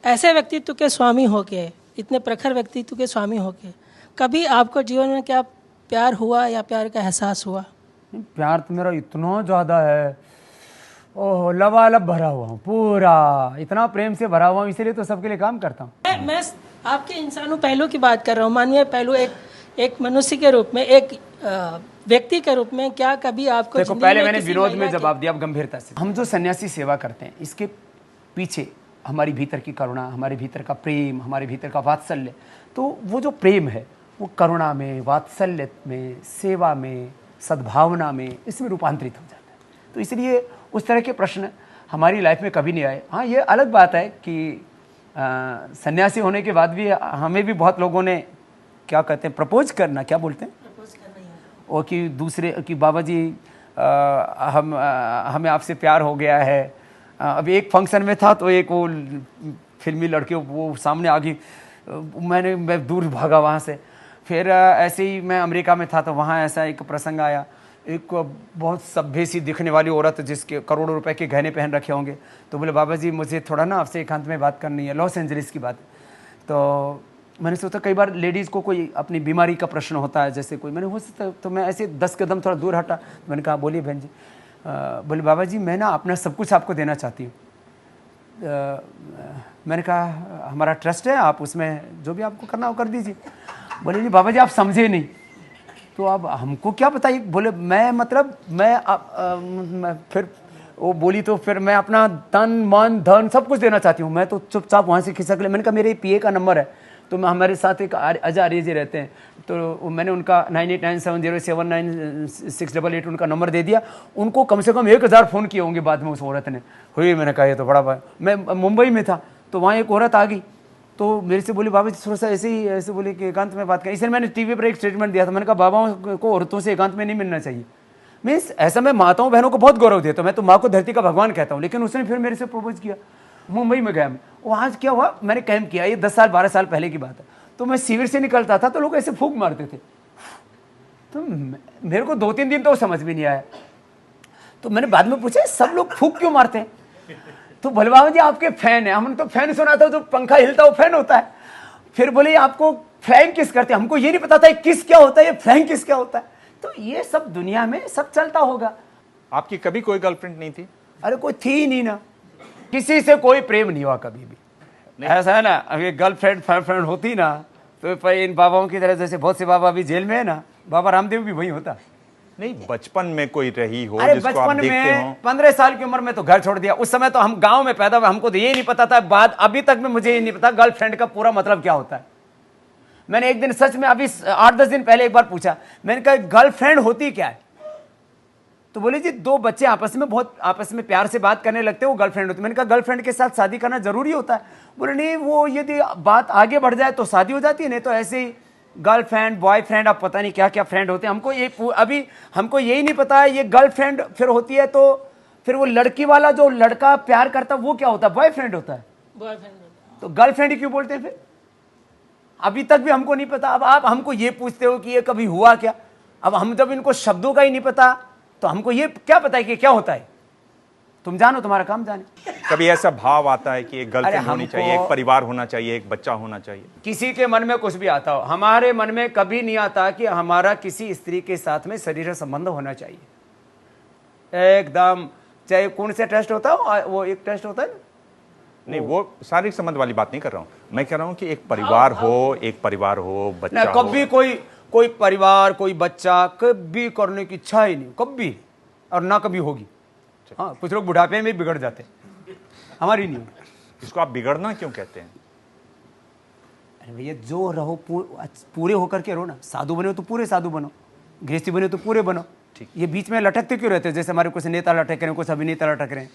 ऐसे व्यक्तित्व के स्वामी होके, इतने प्रखर व्यक्तित्व के स्वामी होके, कभी आपको जीवन में क्या प्यार हुआ या प्यार का एहसास हुआ? प्यार तो मेरा इतना ज़्यादा है, ओह लबालब भरा हुआ हूँ, पूरा इतना प्रेम से भरा हुआ हूँ, इसीलिए तो सबके लिए काम करता हूँ। मैं आपके इंसानों पहलू की बात कर रहा हूँ। मानवीय पहलू, एक मनुष्य के रूप में, एक व्यक्ति के रूप में, क्या कभी आपको देखो, जिंदगी पहले में मैंने किसी विरोध में महिला जवाब दिया, अब गंभीरता से। हम जो सन्यासी सेवा करते हैं, इसके पीछे हमारी भीतर की करुणा, हमारे भीतर का प्रेम, हमारे भीतर का वात्सल्य, तो वो जो प्रेम है वो करुणा में, वात्सल्य में, सेवा में, सद्भावना में, इसमें रूपांतरित हो जाता है। तो इसलिए उस तरह के प्रश्न हमारी लाइफ में कभी नहीं आए। हाँ, ये अलग बात है कि सन्यासी होने के बाद भी हमें भी बहुत लोगों ने, क्या कहते हैं, प्रपोज करना, क्या बोलते हैं, और कि दूसरे कि बाबा जी हमें आपसे प्यार हो गया है। अभी एक फंक्शन में था तो एक वो फिल्मी लड़के वो सामने आ गई, मैं दूर भागा वहाँ से। फिर ऐसे ही मैं अमेरिका में था तो वहाँ ऐसा एक प्रसंग आया, एक बहुत सभ्य सी दिखने वाली औरत जिसके करोड़ों रुपए के गहने पहन रखे होंगे, तो बोले बाबा जी मुझे थोड़ा ना आपसे एकांत में बात करनी है, लॉस एंजलिस की बात। तो मैंने सोचा कई बार लेडीज़ को कोई अपनी बीमारी का प्रश्न होता है, जैसे कोई, मैंने हो सकता, तो मैं ऐसे 10 कदम थोड़ा दूर हटा, मैंने कहा बोलिए बहन जी। बोले बाबा जी मैं ना अपना सब कुछ आपको देना चाहती हूँ। मैंने कहा हमारा ट्रस्ट है, आप उसमें जो भी आपको करना हो कर दीजिए। बोले जी बाबा जी आप समझे नहीं। तो अब हमको क्या पता, ये बोले मैं मतलब मैं फिर वो बोली तो फिर मैं अपना तन मन धन सब कुछ देना चाहती हूँ। मैं तो चुपचाप वहाँ से खिसक ले। मैंने कहा मेरे पीए का नंबर है, तो मैं हमारे साथ एक अजय आर्य जी रहते हैं, तो मैंने उनका 9897079688 उनका नंबर दे दिया। उनको कम से कम 1000 फ़ोन किए होंगे बाद में उस औरत ने। हुई, मैंने कहा ये तो बड़ा बात। मैं मुंबई में था तो वहाँ एक औरत आ गई, तो मेरे से बोली बाबा जी थोड़ा सा ऐसे बोले कि एकांत में बात करें। इसलिए मैंने टीवी पर एक स्टेटमेंट दिया था, मैंने कहा बाबाओं को औरतों से एकांत में नहीं मिलना चाहिए। मीन्स ऐसा मैं माताओं बहनों को बहुत गौरव देता हूँ, मैं तो माँ को धरती का भगवान कहता हूँ। लेकिन उसने फिर मेरे से प्रपोज किया, मुंबई में गया मैं। वहाँ क्या हुआ, मैंने कैंप किया, ये 10 साल 12 साल पहले की बात है। तो मैं शिविर से निकलता था तो लोग ऐसे फूंक मारते थे, तो मेरे को 2-3 दिन तो समझ में नहीं आया। तो मैंने बाद में पूछा सब लोग फूंक क्यों मारते हैं, तो बोले बाबा जी आपके फैन है। हमने तो फैन सुना था, जो पंखा हिलता वो फैन होता है। फिर बोले आपको फ्लैंग किस करते हैं, हमको ये नहीं पता था किस क्या होता है, ये फ्लैंग किस क्या होता है। तो ये सब दुनिया में सब चलता होगा। आपकी कभी कोई गर्लफ्रेंड नहीं थी? अरे कोई थी ही नहीं ना, किसी से कोई प्रेम नहीं हुआ कभी भी। ऐसा है ना, अगर गर्लफ्रेंड फ्रेंड होती ना तो पर इन बाबाओं की तरह, जैसे बहुत से बाबा अभी जेल में है ना, बाबा रामदेव भी वही होता। नहीं, बचपन में कोई रही हो अरे जिसको आप बचपन देखते हो? में 15 साल की उम्र में तो घर छोड़ दिया। उस समय तो हम गांव में पैदा हुए, हमको तो ये नहीं पता था। बाद अभी तक में मुझे ये नहीं पता गर्लफ्रेंड का पूरा मतलब क्या होता है। मैंने एक दिन सच में अभी 8-10 दिन पहले एक बार पूछा, मैंने कहा गर्लफ्रेंड होती क्या है, तो बोले जी 2 बच्चे आपस में प्यार से बात करने लगते हैं, वो गर्लफ्रेंड होती है। मैंने कहा गर्लफ्रेंड के साथ शादी करना जरूरी होता है? बोले नहीं, वो यदि बात आगे बढ़ जाए तो शादी हो जाती है, नहीं तो ऐसे ही गर्लफ्रेंड बॉयफ्रेंड, आप पता नहीं क्या क्या फ्रेंड होते हैं। हमको यही नहीं पता है। ये गर्लफ्रेंड फिर होती है तो फिर वो लड़की वाला जो लड़का प्यार करता है वो क्या होता है, बॉयफ्रेंड होता है। तो गर्लफ्रेंड क्यों बोलते हैं फिर, अभी तक भी हमको नहीं पता। अब आप हमको ये पूछते हो कि ये कभी हुआ क्या। अब हम जब इनको शब्दों का ही नहीं पता तो हमको ये क्या पता है कि क्या होता है। तुम जानो, तुम्हारा काम जाने। कभी ऐसा भाव आता है कि एक गर्लफ्रेंड होनी हमको- चाहिए, एक परिवार होना चाहिए, एक बच्चा होना चाहिए? किसी के मन में कुछ भी आता हो, हमारे मन में कभी नहीं आता कि हमारा किसी स्त्री के साथ में शरीर संबंध होना चाहिए। एकदम, चाहे कौन से टेस्ट होता हो, वो एक टेस्ट होता है ना। नहीं, वो शारीरिक संबंध वाली बात नहीं कर रहा हूं। मैं कह रहा हूं कि एक परिवार हो, बच्चा हो। कभी कोई परिवार, कोई बच्चा कभी करने की इच्छा ही नहीं, कभी, और ना कभी होगी। हाँ, कुछ लोग बुढ़ापे में बिगड़ जाते, हमारी नहीं। इसको आप बिगड़ना क्यों कहते हैं? अरे भैया जो रहो पूरे होकर के रहो ना। साधु बने हो तो पूरे साधु बनो, गृहस्थी बने हो तो पूरे बनो। ठीक। ये बीच में लटकते क्यों रहते हो, जैसे हमारे कुछ नेता लटक रहे हैं, कुछ अभिनेता लटक रहे हैं।